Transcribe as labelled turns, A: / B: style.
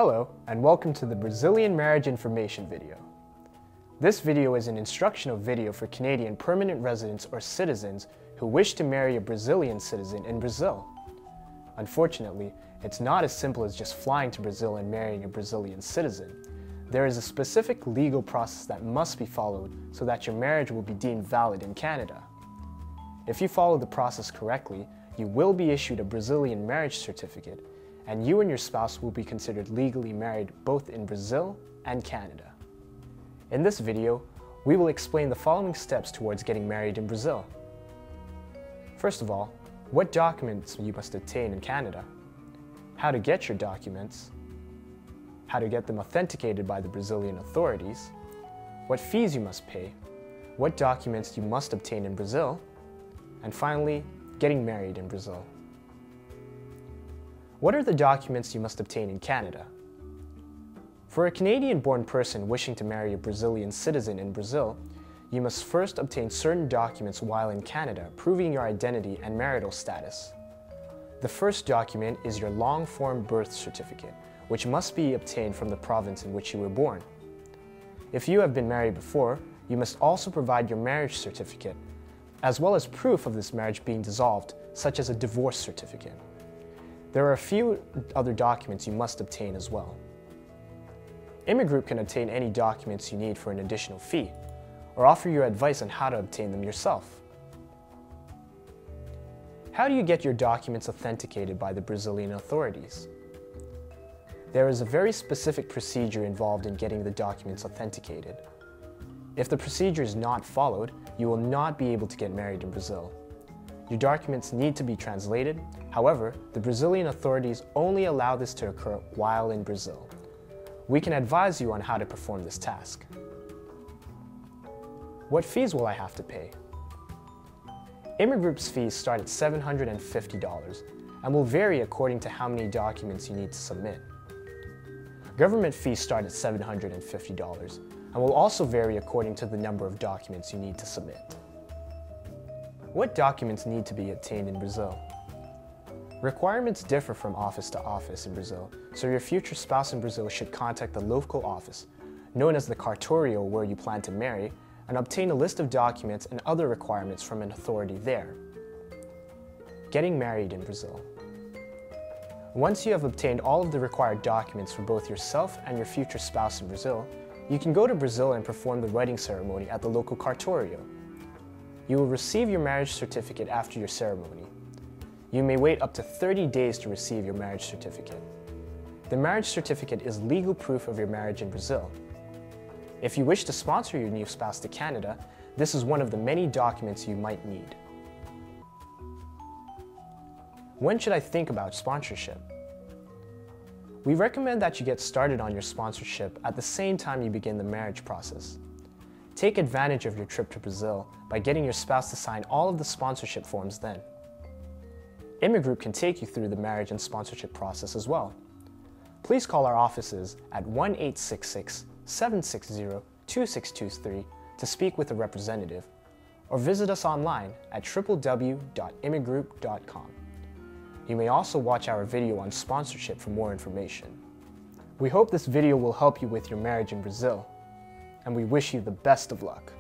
A: Hello, and welcome to the Brazilian Marriage Information video. This video is an instructional video for Canadian permanent residents or citizens who wish to marry a Brazilian citizen in Brazil. Unfortunately, it's not as simple as just flying to Brazil and marrying a Brazilian citizen. There is a specific legal process that must be followed so that your marriage will be deemed valid in Canada. If you follow the process correctly, you will be issued a Brazilian marriage certificate, and you and your spouse will be considered legally married both in Brazil and Canada. In this video, we will explain the following steps towards getting married in Brazil. First of all, what documents you must obtain in Canada, how to get your documents, how to get them authenticated by the Brazilian authorities, what fees you must pay, what documents you must obtain in Brazil, and finally, getting married in Brazil. What are the documents you must obtain in Canada? For a Canadian-born person wishing to marry a Brazilian citizen in Brazil, you must first obtain certain documents while in Canada, proving your identity and marital status. The first document is your long-form birth certificate, which must be obtained from the province in which you were born. If you have been married before, you must also provide your marriage certificate, as well as proof of this marriage being dissolved, such as a divorce certificate. There are a few other documents you must obtain as well. Imigroup can obtain any documents you need for an additional fee, or offer you advice on how to obtain them yourself. How do you get your documents authenticated by the Brazilian authorities? There is a very specific procedure involved in getting the documents authenticated. If the procedure is not followed, you will not be able to get married in Brazil. Your documents need to be translated. However, the Brazilian authorities only allow this to occur while in Brazil. We can advise you on how to perform this task. What fees will I have to pay? Imigroup's fees start at $750 and will vary according to how many documents you need to submit. Government fees start at $750 and will also vary according to the number of documents you need to submit. What documents need to be obtained in Brazil? Requirements differ from office to office in Brazil, so your future spouse in Brazil should contact the local office, known as the cartório where you plan to marry, and obtain a list of documents and other requirements from an authority there. Getting married in Brazil. Once you have obtained all of the required documents for both yourself and your future spouse in Brazil, you can go to Brazil and perform the wedding ceremony at the local cartório. You will receive your marriage certificate after your ceremony. You may wait up to 30 days to receive your marriage certificate. The marriage certificate is legal proof of your marriage in Brazil. If you wish to sponsor your new spouse to Canada, this is one of the many documents you might need. When should I think about sponsorship? We recommend that you get started on your sponsorship at the same time you begin the marriage process. Take advantage of your trip to Brazil by getting your spouse to sign all of the sponsorship forms then. Imigroup can take you through the marriage and sponsorship process as well. Please call our offices at 1-866-760-2623 to speak with a representative, or visit us online at www.imigroup.com. You may also watch our video on sponsorship for more information. We hope this video will help you with your marriage in Brazil, and we wish you the best of luck.